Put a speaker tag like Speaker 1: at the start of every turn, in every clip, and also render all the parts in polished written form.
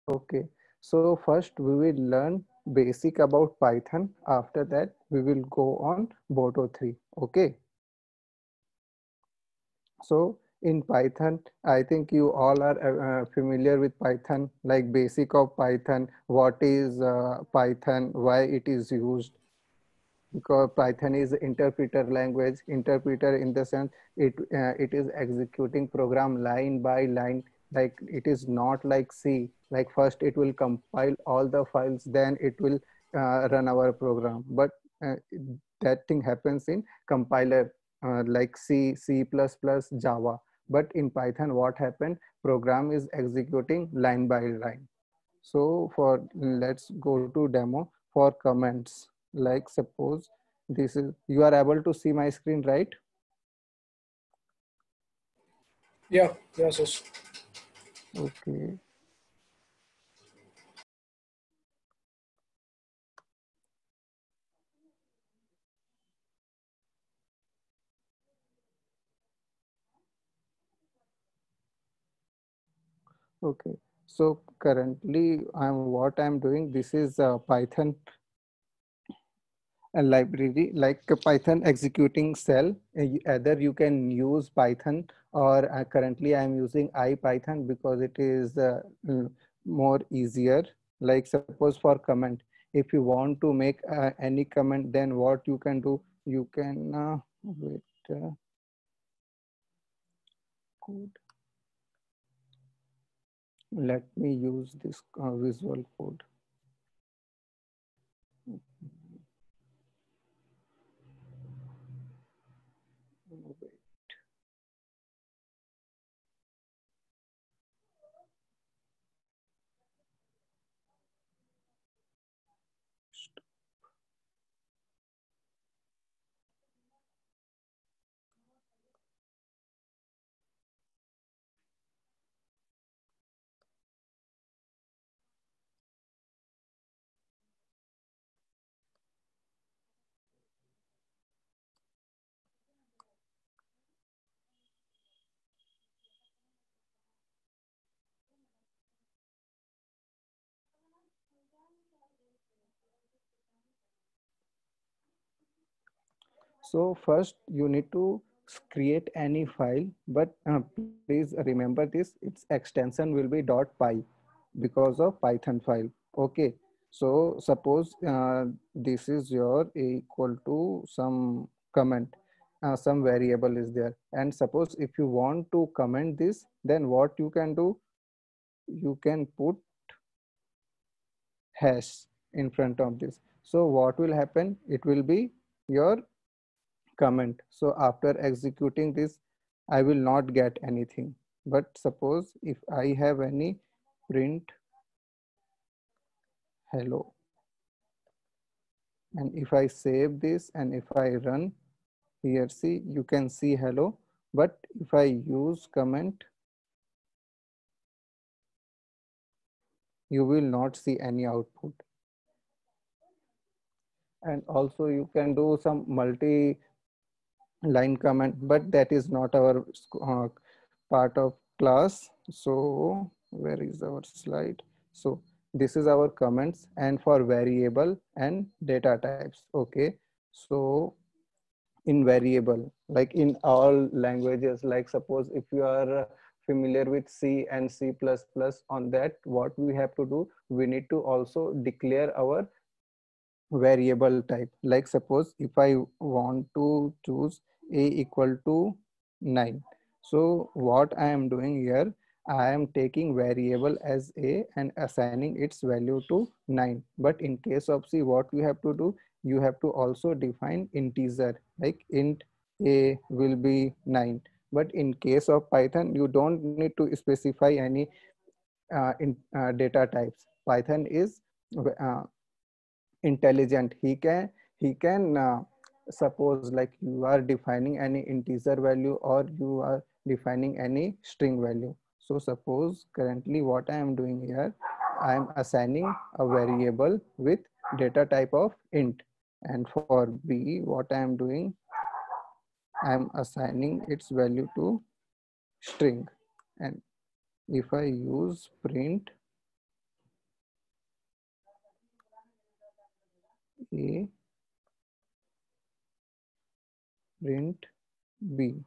Speaker 1: Okay, so first we will learn basic about Python. After that, we will go on Boto 3. Okay, so in Python, I think you all are familiar with Python, like basic of Python, what is Python, why it is used, because Python is interpreter language. Interpreter in the sense it is executing program line by line. Like it is not like C. Like first it will compile all the files, then it will run our program. But uh, that thing happens in compiler like C, C++, Java. But in Python, what happened? Program is executing line by line. So for let's go to demo for comments. Like suppose this is, you are able to see my screen, right?
Speaker 2: Yeah, yes, yes.
Speaker 1: Okay. Okay. So currently I'm doing, this is Python a library like a Python executing cell. Either you can use Python or currently I'm using IPython because it is more easier. Like suppose for comment, if you want to make any comment, then what you can do, you can wait, code. Let me use this visual code. Wait. So first you need to create any file, but please remember this, its extension will be .py because of Python file. Okay. So suppose this is your equal to some comment, some variable is there. And suppose if you want to comment this, then what you can do, you can put hash in front of this. So what will happen? It will be your comment. So after executing this, I will not get anything. But suppose if I have any print hello, and if I save this and if I run here, see, you can see hello. But if I use comment, you will not see any output. And also you can do some multi line comment, but that is not our part of class. So where is our slide? So this is our comments and for variable and data types. Okay, so in variable, like in all languages, like suppose if you are familiar with C and C++, on that what we have to do, we need to also declare our variable type. Like suppose if I want to choose a equal to 9, so what I am doing here, I am taking variable as a and assigning its value to 9. But in case of C, what you have to do, you have to also define integer, like int a will be 9. But in case of Python, you don't need to specify any data types. Python is uh, intelligent. He can suppose like you are defining any integer value or you are defining any string value. So suppose currently what I am doing here, I am assigning a variable with data type of int, and for B what I am doing, I am assigning its value to string. And if I use print A print B.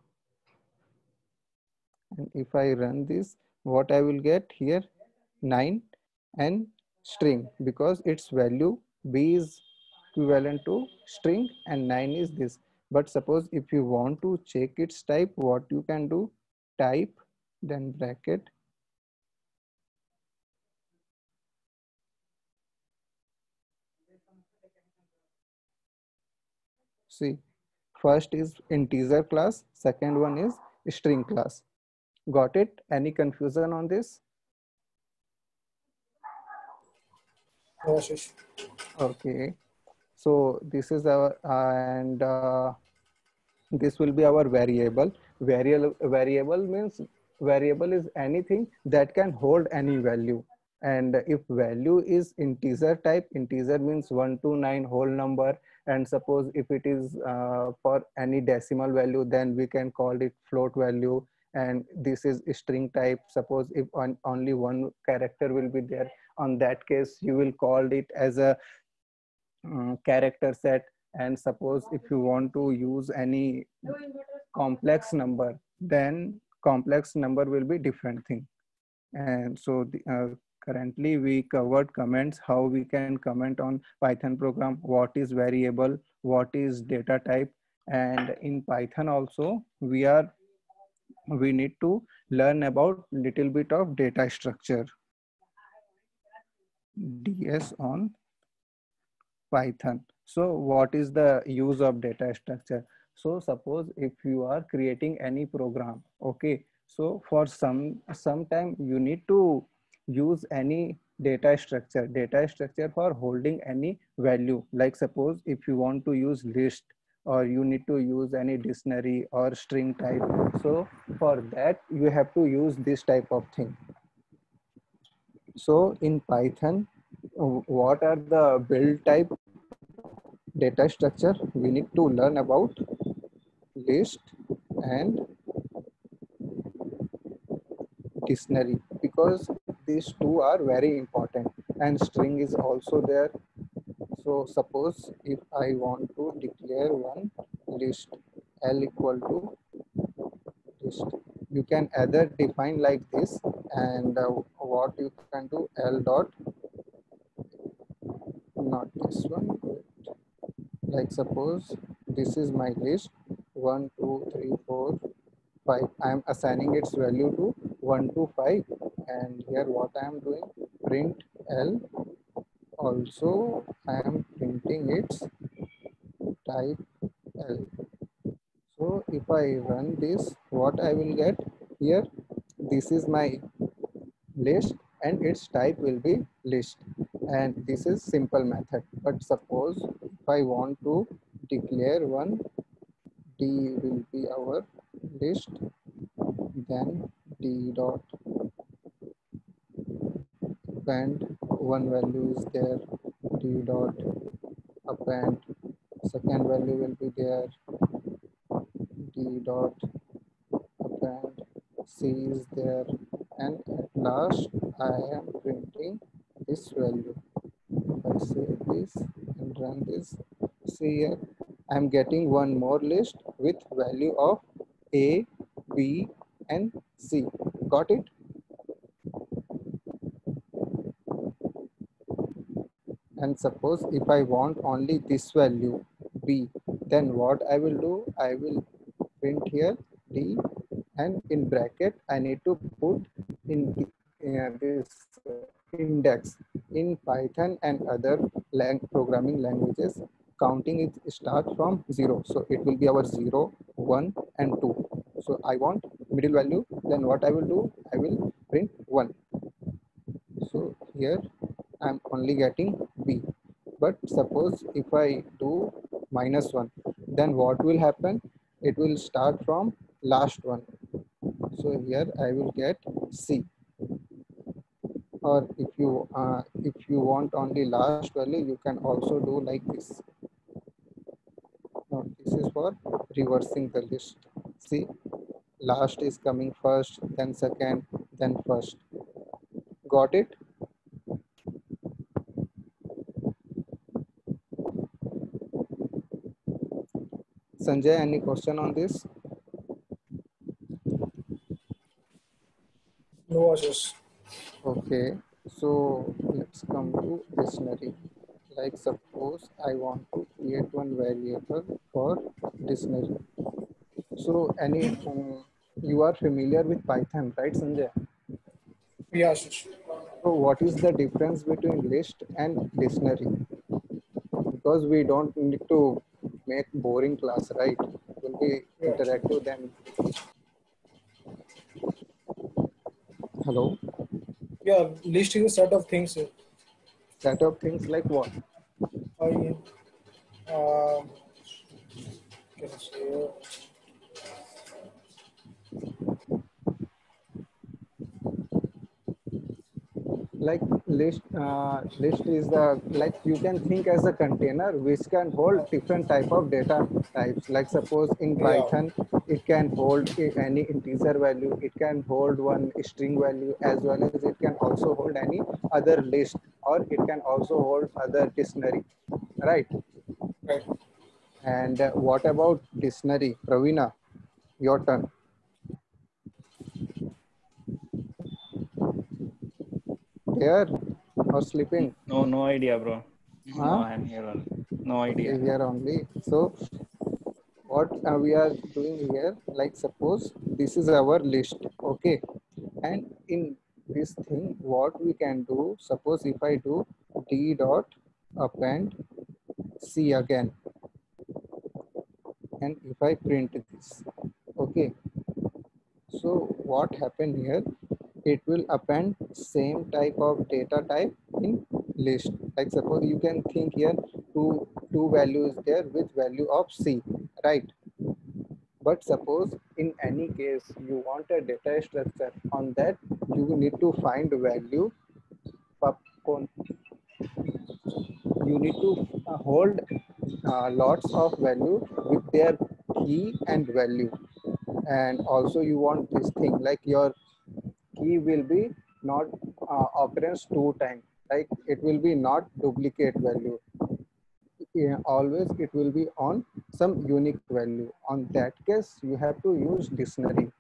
Speaker 1: And if I run this, what I will get here? 9 and string, because its value B is equivalent to string and 9 is this. But suppose if you want to check its type, what you can do? Type, then bracket. See, first is integer class, second one is string class. Got it? Any confusion on this?
Speaker 2: Yes, yes.
Speaker 1: Okay. So this is our and this will be our variable. Variable means variable is anything that can hold any value. And if value is integer type, integer means 1 to 9 whole number. And suppose if it is for any decimal value, then we can call it float value. And this is string type. Suppose if only one character will be there, on that case you will call it as a character set. And suppose if you want to use any complex number, then complex number will be different thing. And so currently we covered comments, how we can comment on Python program, what is variable, what is data type. And in Python also we need to learn about little bit of data structure, DS on Python. So what is the use of data structure? So suppose if you are creating any program, okay, so for some time you need to use any data structure for holding any value. Like suppose if you want to use list, or you need to use any dictionary or string type, so for that you have to use this type of thing. So in Python, what are the build type data structure? We need to learn about list and dictionary, because these two are very important, and string is also there. So suppose if I want to declare one list, L equal to list, you can either define like this, and what you can do, L dot, not this one, like suppose this is my list, 1 2 3 4 5. I am assigning its value to 1 to 5. And here what I am doing, print L. Also I am printing its type L. So if I run this, what I will get here, this is my list and its type will be list, and this is simple method. But suppose if I want to declare one, D will be our list, then D dot append, one value is there, D dot append, second value will be there, D dot append, C is there, and at last I am printing this value. If I save this and run this, see here, I am getting one more list with value of A, B, and C. Got it? And suppose if I want only this value B, then what I will do, I will print here D, and in bracket I need to put in this index. In Python and other programming languages, counting is start from 0, so it will be our 0 1 and 2. So I want middle value, then what I will do, I will print 1. So here I'm only getting B. But suppose if I do -1, then what will happen? It will start from last one. So here I will get C. Or if you want only last value, you can also do like this. Now this is for reversing the list. See, last is coming first, then second, then first. Got it? Sanjay, any question on this?
Speaker 2: No, Ashish.
Speaker 1: Okay, so let's come to dictionary. Like suppose I want to create one variable for dictionary. So you are familiar with Python, right, Sanjay?
Speaker 2: Yeah, Ashish.
Speaker 1: So what is the difference between list and dictionary? Because we don't need to make boring class, right? It will be
Speaker 2: Yeah.
Speaker 1: interactive then. Hello?
Speaker 2: Yeah, list is a set of things.
Speaker 1: Set of things like what?
Speaker 2: I can say
Speaker 1: Like list is the, like you can think as a container which can hold different type of data types. Like suppose in
Speaker 2: yeah,
Speaker 1: Python it can hold any integer value, it can hold one string value, as well as it can also hold any other list, or it can also hold other dictionary, right?
Speaker 2: right.
Speaker 1: And what about dictionary, Pravina? Your turn. There or sleeping?
Speaker 3: No, no idea, bro. No,
Speaker 1: Huh?
Speaker 3: I'm here only. No
Speaker 1: Okay,
Speaker 3: idea.
Speaker 1: here only. So what we are doing here, like suppose this is our list, okay, and in this thing what we can do, suppose if I do d dot append c again, and if I print this, okay, so what happened here, it will append same type of data type in list. Like suppose you can think here two values there with value of c, right? But suppose in any case you want a data structure, on that you need to find value. You need to hold lots of value with their key and value. And also you want this thing like your key will be not occurrence two times. Like it will be not duplicate value. Yeah, always it will be on some unique value. On that case you have to use dictionary.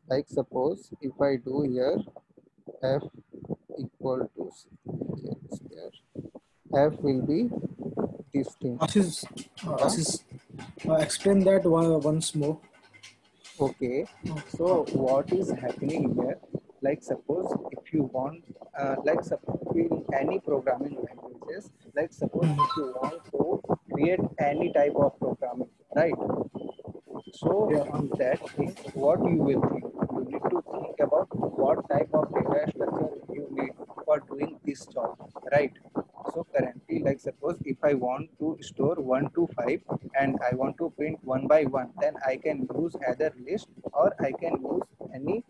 Speaker 1: Like suppose if I do here f equal to square, f will be this thing. Huh?
Speaker 2: Ashish, explain that once more.
Speaker 1: Okay, so what is happening here? Like suppose if you want, like suppose in any programming languages, like suppose if you want to create any type of programming, right? So
Speaker 2: Yeah,
Speaker 1: on that thing, what you will think? You need to think about what type of data structure you need for doing this job, right? So currently, like suppose if I want to store 1 to 5 and I want to print one by one, then I can use either list or I can use any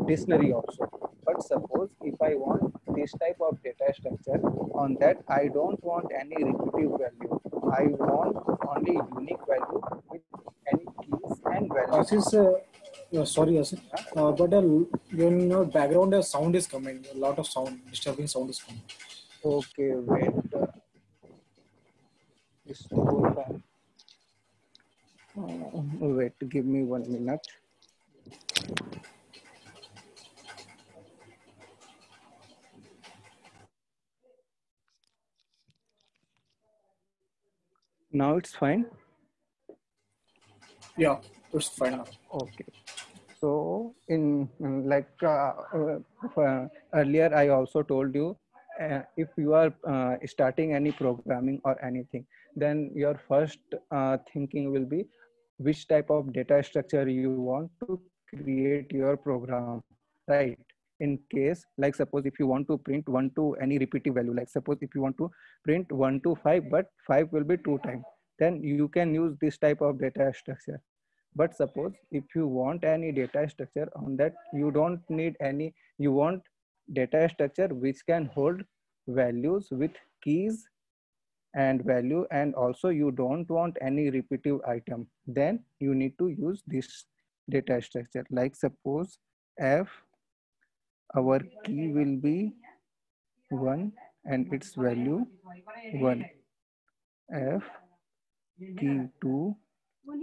Speaker 1: dictionary also. But suppose if I want this type of data structure, on that I don't want any repetitive value. I want only unique value with any keys and values.
Speaker 2: Ashish, sorry, Ashish, but in your background, a sound is coming. A lot of sound, disturbing sound is coming.
Speaker 1: Okay, wait. Store file. Wait, give me 1 minute. Now it's fine.
Speaker 2: Yeah, it's fine now.
Speaker 1: Okay. So like earlier, I also told you, if you are starting any programming or anything, then your first thinking will be which type of data structure you want to create your program, right? In case, like suppose if you want to print 1 to any repetitive value, like suppose if you want to print 1 to 5, but 5 will be 2 times, then you can use this type of data structure. But suppose if you want any data structure, on that you don't need any, you want data structure which can hold values with keys and value, and also you don't want any repetitive item, then you need to use this data structure. Like suppose f, our key will be 1 and its value 1, f key 2 Wait.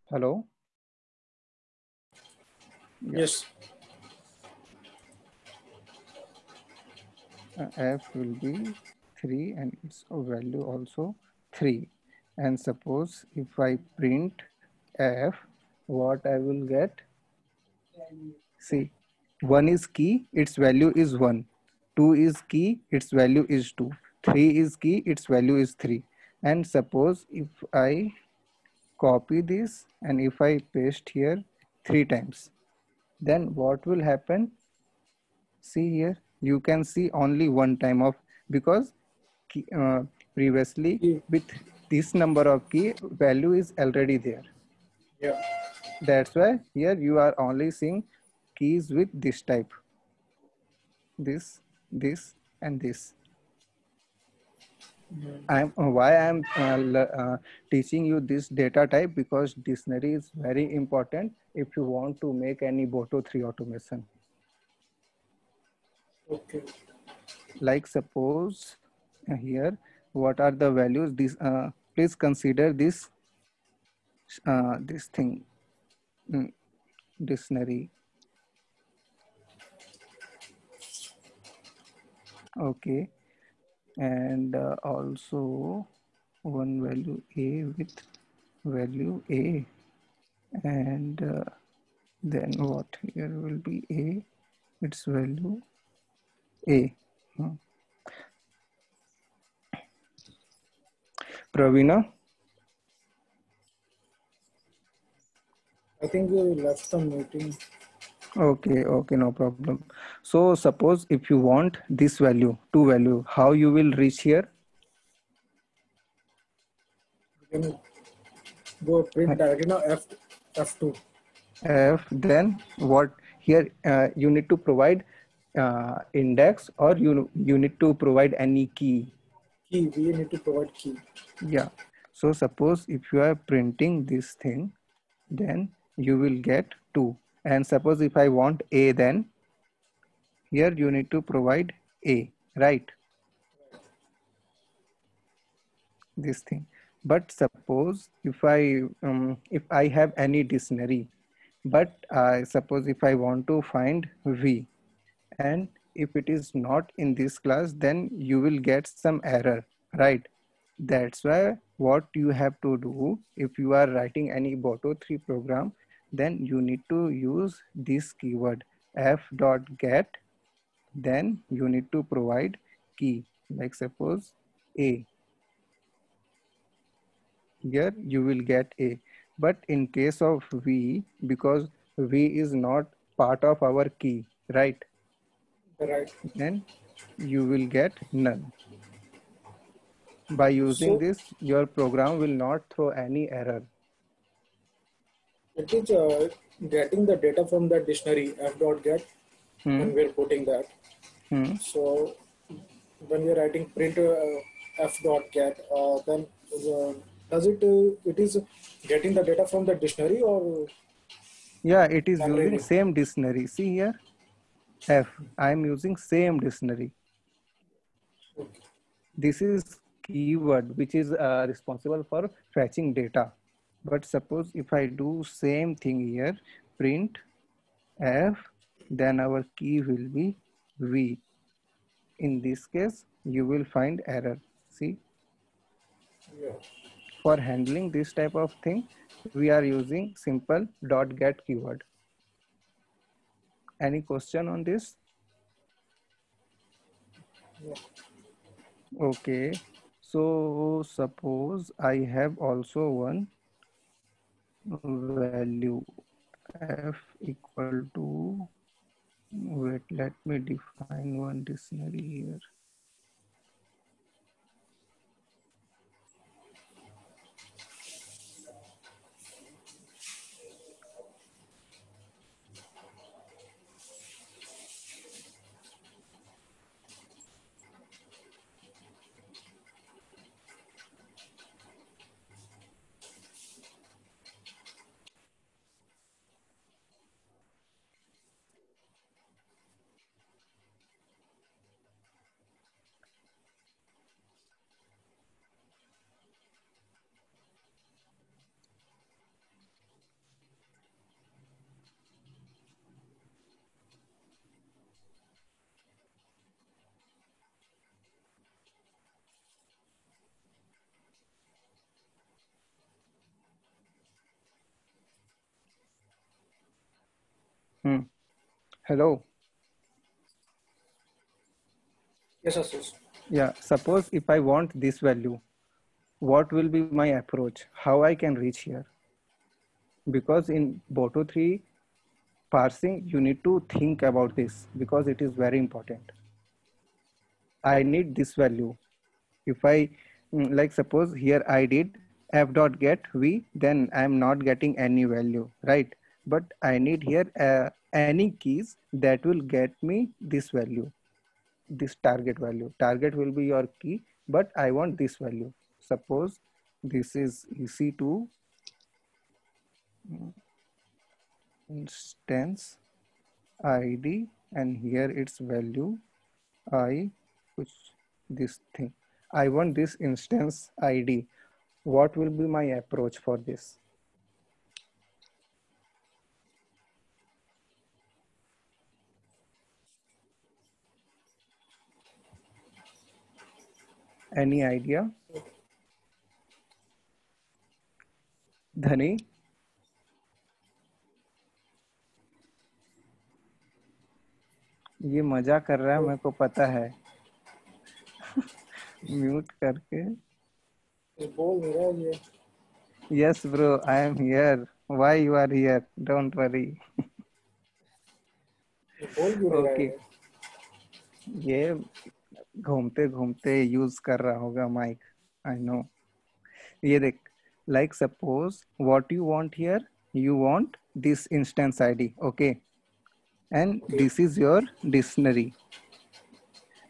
Speaker 1: Hello. Yeah.
Speaker 2: Yes.
Speaker 1: F will be 3 and its value also 3. And suppose if I print F, what I will get? See, 1 is key, its value is 1. 2 is key, its value is 2. 3 is key, its value is 3. And suppose if I copy this and if I paste here 3 times, then what will happen? See here, you can see only one time of, because previously
Speaker 2: Key.
Speaker 1: with this number of key value is already there.
Speaker 2: Yeah.
Speaker 1: That's why here you are only seeing keys with this type, this, and this. I'm teaching you this data type, because dictionary is very important if you want to make any Boto 3 automation.
Speaker 2: Okay.
Speaker 1: Like suppose here, what are the values? This please consider this this thing, dictionary. Okay, and also one value A with value A, and then what here will be A, its value A. Pravina.
Speaker 2: I think we left the meeting.
Speaker 1: Okay, no problem. So suppose if you want this value, two value, how you will reach here?
Speaker 2: We can go print directly now F2.
Speaker 1: F, then what here you need to provide index, or you need to provide any key.
Speaker 2: Key. We need to provide key.
Speaker 1: Yeah. So suppose if you are printing this thing, then you will get 2. And suppose if I want A, then here you need to provide A, right? This thing. But suppose if I have any dictionary, but suppose if I want to find V, and if it is not in this class, then you will get some error, right? That's why what you have to do, if you are writing any Boto 3 program, then you need to use this keyword f.get, then you need to provide key, like suppose A. Here you will get A. But in case of V, because V is not part of our key, right?
Speaker 2: Right.
Speaker 1: Then you will get none. By using
Speaker 2: So
Speaker 1: this, your program will not throw any error.
Speaker 2: it is getting the data from the dictionary f.get, and we're putting that. So when we're writing print f.get, then does it is getting the data from the dictionary or
Speaker 1: Yeah, it is using
Speaker 2: library?
Speaker 1: same dictionary. See here, F, I am using same dictionary.
Speaker 2: Okay.
Speaker 1: This is keyword which is responsible for fetching data. But suppose if I do same thing here, print F, then our key will be V. In this case, you will find error. See,
Speaker 2: Yeah.
Speaker 1: for handling this type of thing, we are using simple .get keyword. Any question on this?
Speaker 2: Yeah.
Speaker 1: Okay, so suppose I have also one value f equal to, wait, let me define one dictionary here. Hello.
Speaker 2: Yes, Ashish.
Speaker 1: Yeah, suppose if I want this value, what will be my approach? How I can reach here? Because in Boto 3 parsing, you need to think about this because it is very important. I need this value. If I, like suppose here I did f dot get v, then I am not getting any value, right? But I need here any keys that will get me this value, this target value. Target will be your key, but I want this value. Suppose this is EC2 instance ID, and here its value I, which this thing. I want this instance ID. What will be my approach for this? Any idea? Dhani? ये मजा कर रहा है, मेरे को पता है. Mute करके.
Speaker 2: बोल नहीं रहा ये.
Speaker 1: Yes, bro, I am here. Why you are here? Don't worry.
Speaker 2: बोल क्यों नहीं रहा
Speaker 1: Okay.
Speaker 2: है?
Speaker 1: ये घूमते घूमते यूज कर रहा होगा माइक. I know. ये देख. Like suppose what you want here? You want this instance ID. Okay. And this is your dictionary.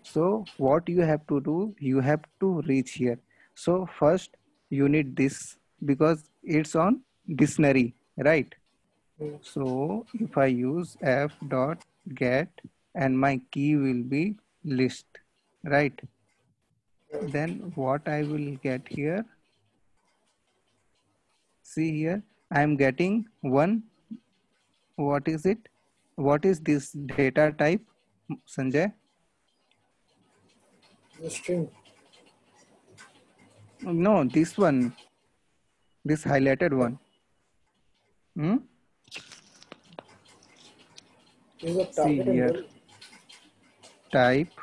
Speaker 1: So what you have to do, you have to reach here. So first you need this because it's on dictionary, right? So if I use f dot get and my key will be list, right? Then what I will get here, see here, I am getting one. What is it? What is this data type, Sanjay?
Speaker 2: The string.
Speaker 1: No, this one, this highlighted one.
Speaker 2: Is a
Speaker 1: See
Speaker 2: target
Speaker 1: here,
Speaker 2: and
Speaker 1: type.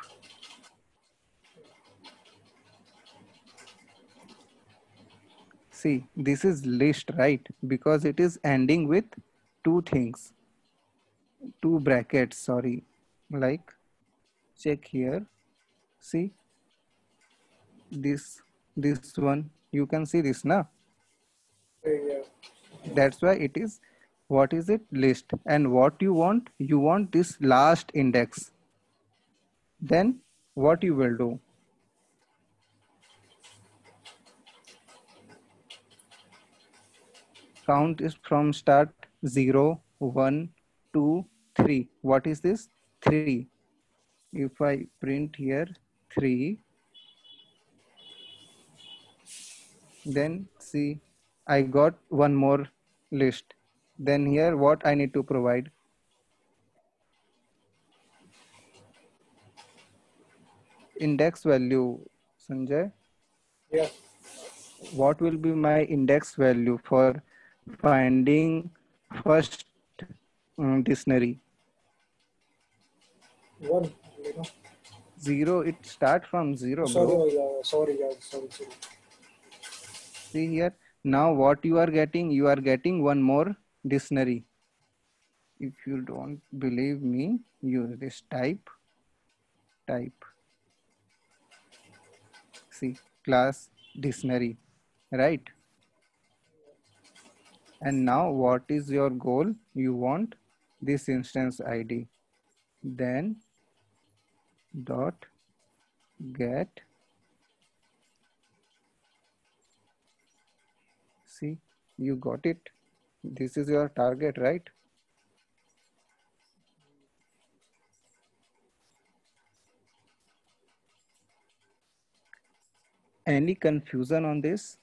Speaker 1: See, this is list, right? Because it is ending with two things, two brackets, sorry. Like, check here. See, this one, you can see this now.
Speaker 2: yeah.
Speaker 1: That's why it is, what is it? List. And what you want this last index. Then what you will do? Count is from start 0, 1, 2, 3. What is this? 3. If I print here 3, then see, I got one more list. Then here what I need to provide? Index value, Sanjay.
Speaker 2: Yeah.
Speaker 1: What will be my index value for finding first dictionary?
Speaker 2: 1. You know.
Speaker 1: 0, it start from 0,
Speaker 2: sorry,
Speaker 1: bro.
Speaker 2: Sorry.
Speaker 1: See here, now what you are getting one more dictionary. If you don't believe me, use this type. See, class dictionary, right? And now what is your goal? You want this instance ID. Then dot get. See, you got it. This is your target, right? Any confusion on this?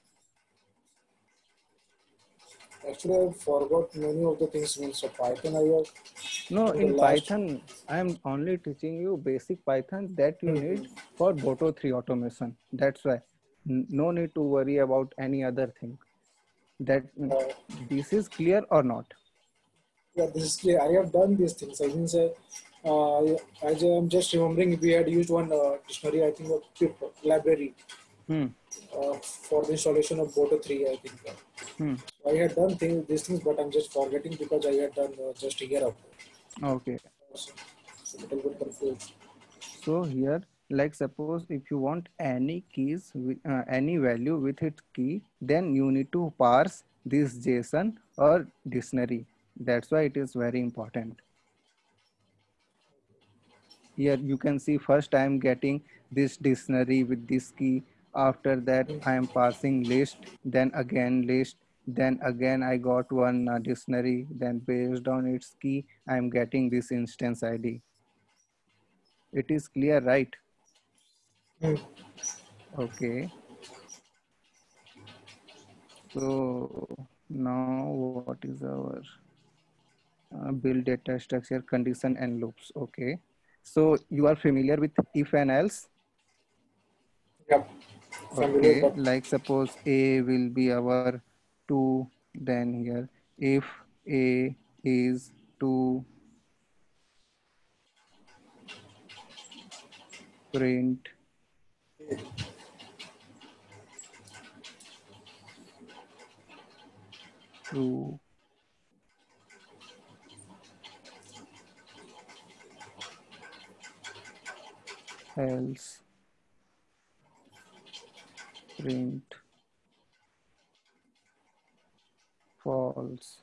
Speaker 2: Actually, I forgot many of the things in Python.
Speaker 1: No, in Python, I'm only teaching you basic Python that you need for Boto 3 automation. That's why. No need to worry about any other thing. That this is clear or not?
Speaker 2: Yeah, this is clear. I have done these things. I mean, I'm just remembering we had used one dictionary, I think, a PIP library for the installation of Boto 3, I think. I had done these things, but I'm just forgetting because I had done just a year ago.
Speaker 1: Okay.
Speaker 2: So, a little bit confused.
Speaker 1: So here, like suppose if you want any keys, any value with its key, then you need to parse this JSON or dictionary. That's why it is very important. Here you can see first I am getting this dictionary with this key. After that I am passing list, then again list, then again I got one dictionary, then based on its key I am getting this instance ID. It is clear, right? Okay. So now what is our build data structure, condition and loops? Okay. So you are familiar with if and else?
Speaker 2: Yeah, familiar,
Speaker 1: Okay,
Speaker 2: but
Speaker 1: like suppose A will be our 2, then here if A is 2, print 2, else print false,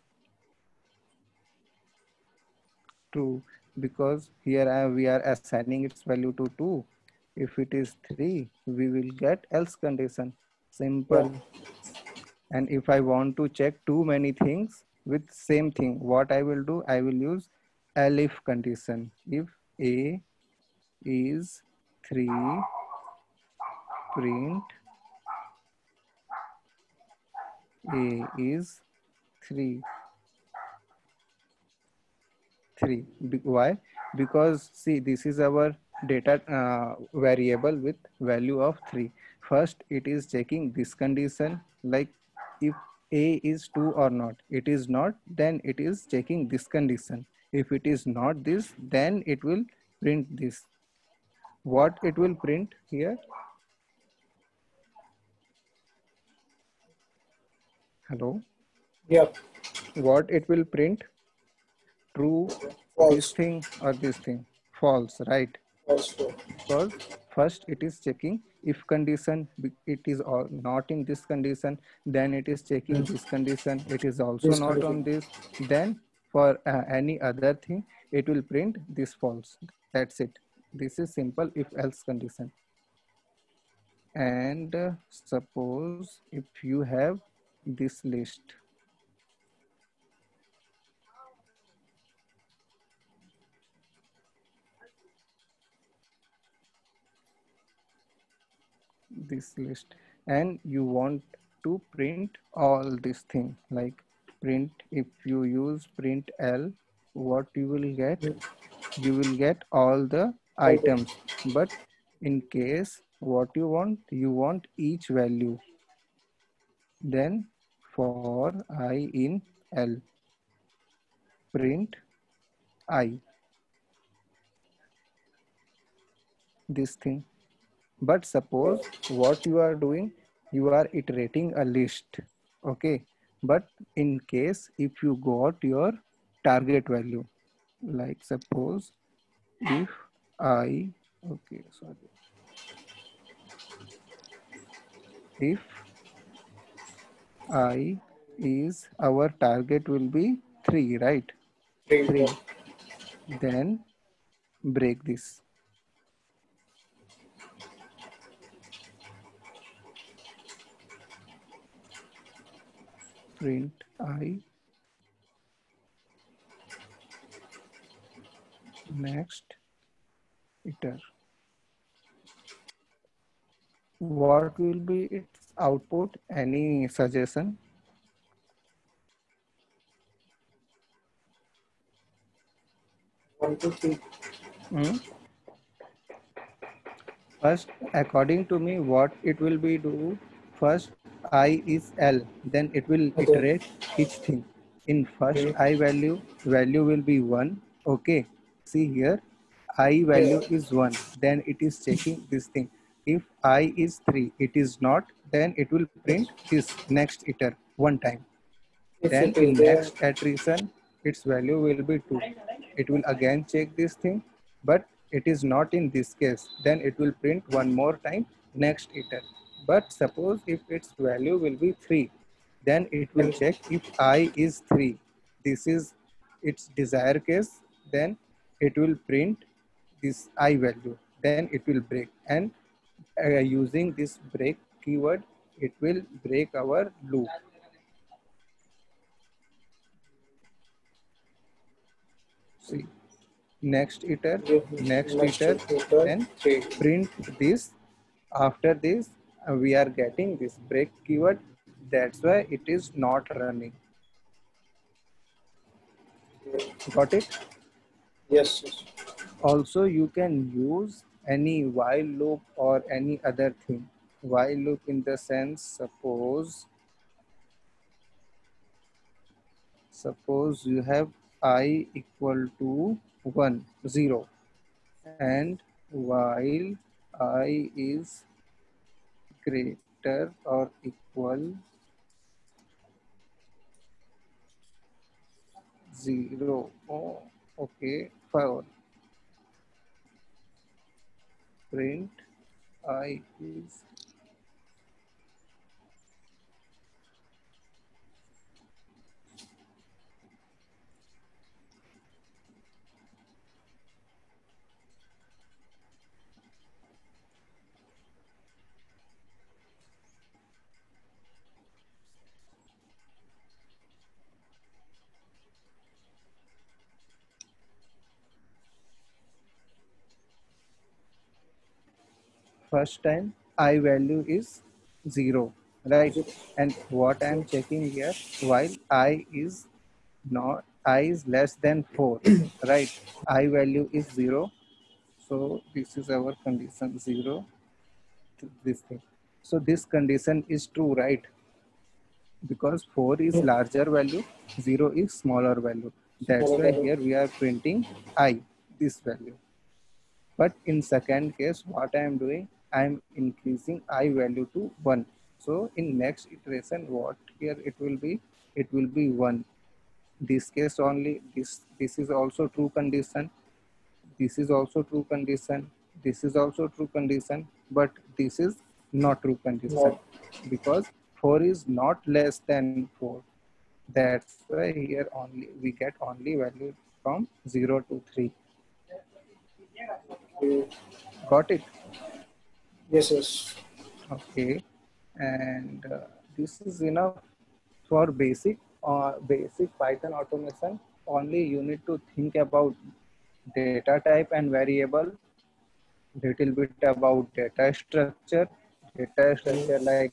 Speaker 1: true, because here we are assigning its value to 2. If it is 3, we will get else condition.
Speaker 2: yeah,
Speaker 1: Simple. And if I want to check too many things with same thing, what I will do, I will use elif condition. If A is 3, print A is 3. Why? Because see, this is our data variable with value of 3. First it is checking this condition, like if A is 2 or not. It is not, then it is checking this condition. If it is not this, then it will print this. What it will print here? Hello?
Speaker 2: yeah,
Speaker 1: What it will print? True, this
Speaker 2: false,
Speaker 1: thing or this thing? False, right?
Speaker 2: false, true.
Speaker 1: Because first it is checking if condition, it is not in this condition, then it is checking this condition, it is also
Speaker 2: This
Speaker 1: not
Speaker 2: condition.
Speaker 1: on this, then for any other thing it will print this false. That's it. This is simple if else condition. And suppose if you have this list, and you want to print all this thing, like print, if you use print L, what you will get, you will get all the
Speaker 2: Okay.
Speaker 1: items. But in case what you want each value, then for I in L, print I, this thing. But suppose what you are doing, you are iterating a list, okay? But in case if you got your target value, like suppose if I, okay, sorry, if I is our target will be 3, right?
Speaker 2: Three, yeah.
Speaker 1: 3, then break this. Print I, next iter. What will be its output? Any suggestion?
Speaker 2: 1, 2, 3.
Speaker 1: First, according to me, what it will be do, first I is L, then it will
Speaker 2: Okay.
Speaker 1: iterate each thing. In first I value will be 1. Okay, see here, I value is 1. Then it is checking this thing. If I is 3, it is not, then it will print this next iter one time.
Speaker 2: If
Speaker 1: Then
Speaker 2: it is
Speaker 1: in
Speaker 2: there,
Speaker 1: next iteration, its value will be 2. It will again check this thing, but it is not in this case. Then it will print one more time next iter. But suppose if its value will be 3, then it will check if I is 3. This is its desired case. Then it will print this I value. Then it will break. And using this break keyword, it will break our loop. See, next iter, then
Speaker 2: 3.
Speaker 1: print this. After this, we are getting this break keyword. That's why it is not running. Got it?
Speaker 2: Yes, yes.
Speaker 1: Also, you can use any while loop or any other thing. While loop in the sense, suppose you have I equal to 1, 0, and while I is greater or equal 0. Oh, okay, 5. Print I is first time I value is 0, right? And what I am checking here, while I is not, I is less than 4, right? I value is 0. So this is our condition 0, this thing. So this condition is true, right? Because 4 is larger value, 0 is smaller value. That's why here we are printing I, this value. But in second case, what I am doing, I am increasing I value to 1. So in next iteration, what here it will be 1. This case only, this is also true condition. This is also true condition. This is also true condition, but this is not true condition because 4 is not less than 4. That's why here only we get only value from 0 to 3. Got it?
Speaker 2: Yes, yes.
Speaker 1: Okay. And this is enough for basic Python automation. Only you need to think about data type and variable, little bit about data structure like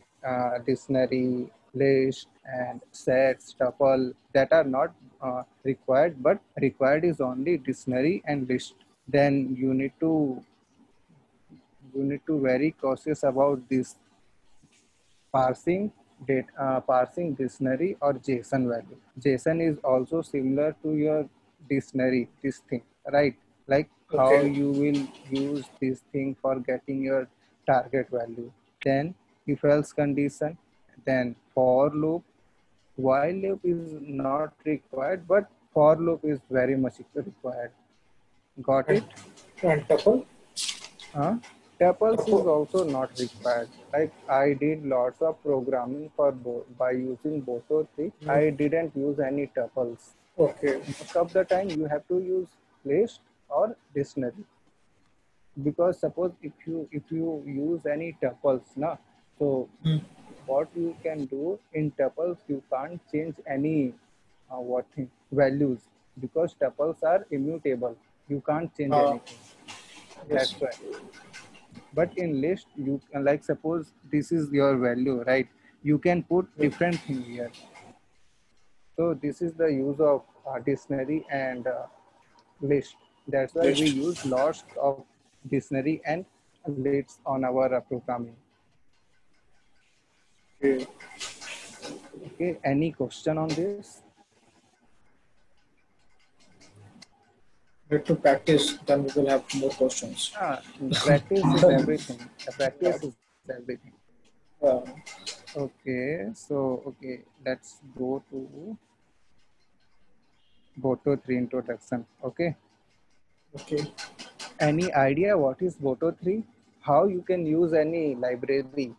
Speaker 1: dictionary, list, and sets, tuple that are not required, but required is only dictionary and list. Then you need to very cautious about this parsing data, parsing dictionary or JSON value. JSON is also similar to your dictionary, this thing, right? Like how you will use this thing for getting your target value. Then if else condition, then for loop. While loop is not required, but for loop is very much required. Got it?
Speaker 2: And tuple?
Speaker 1: Tuples is also not required. Like I did lots of programming for both by using both or three. I didn't use any tuples.
Speaker 2: Okay.
Speaker 1: Most of the time you have to use list or dictionary. Because suppose if you use any tuples, na, so what you can do in tuples, you can't change any what thing values because tuples are immutable. You can't change anything.
Speaker 2: Yes.
Speaker 1: That's why. But in list you can, like suppose this is your value, right? You can put different thing here. So this is the use of dictionary and list. That's why we use lots of dictionary and lists on our programming.
Speaker 2: Okay.
Speaker 1: Okay, any question on this?
Speaker 2: Need to practice, then we will have more questions.
Speaker 1: The practice is everything. The practice is everything.
Speaker 2: Uh,
Speaker 1: Okay, so okay, let's go to Boto 3 introduction. Okay.
Speaker 2: okay.
Speaker 1: Any idea what is Boto 3? How you can use any library?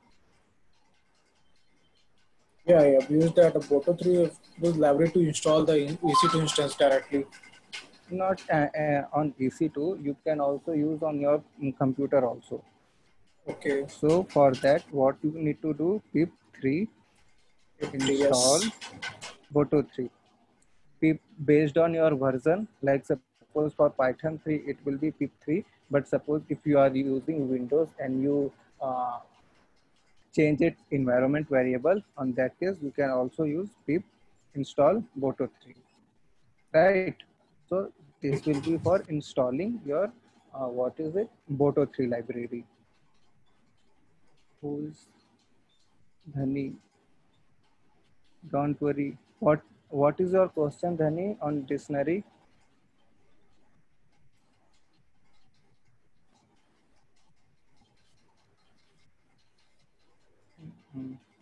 Speaker 2: Yeah, I have used that Boto 3 this library to install the EC2 instance directly.
Speaker 1: Not on EC2, you can also use on your computer also.
Speaker 2: Okay.
Speaker 1: So for that, what you need to do, pip3 install
Speaker 2: Yes.
Speaker 1: Boto 3. Pip based on your version, like suppose for Python 3, it will be pip3. But suppose if you are using Windows and you change its environment variable, on that case, you can also use pip install Boto 3. Right? So this will be for installing your what is it, Boto 3 library. Who is Dhani? Don't worry. What is your question, Dhani, on dictionary?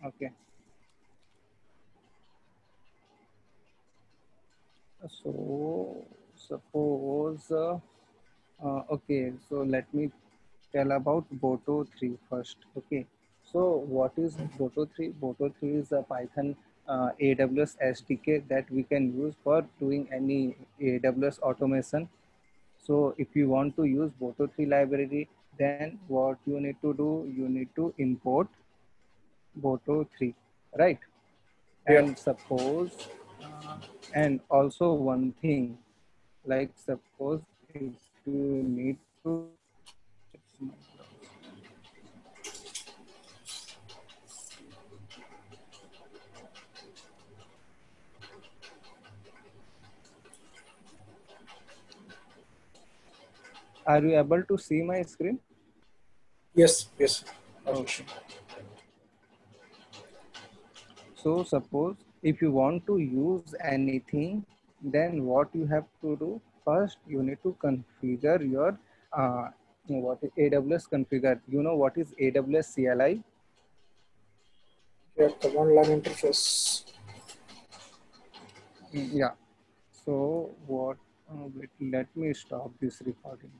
Speaker 1: Okay. So suppose okay. So let me tell about Boto 3 first. Okay. So what is Boto 3? Boto 3 is a Python AWS SDK that we can use for doing any AWS automation. So if you want to use Boto 3 library, then what you need to do, you need to import Boto 3, right?
Speaker 2: Yeah.
Speaker 1: And suppose, and also one thing, like suppose if you need to, are you able to see my screen?
Speaker 2: Yes. Yes.
Speaker 1: Okay. So suppose if you want to use anything, then what you have to do first, you need to configure your what is AWS configure. You know what is AWS CLI?
Speaker 2: Yeah. Command line interface.
Speaker 1: Yeah. So what? Wait, let me stop this recording.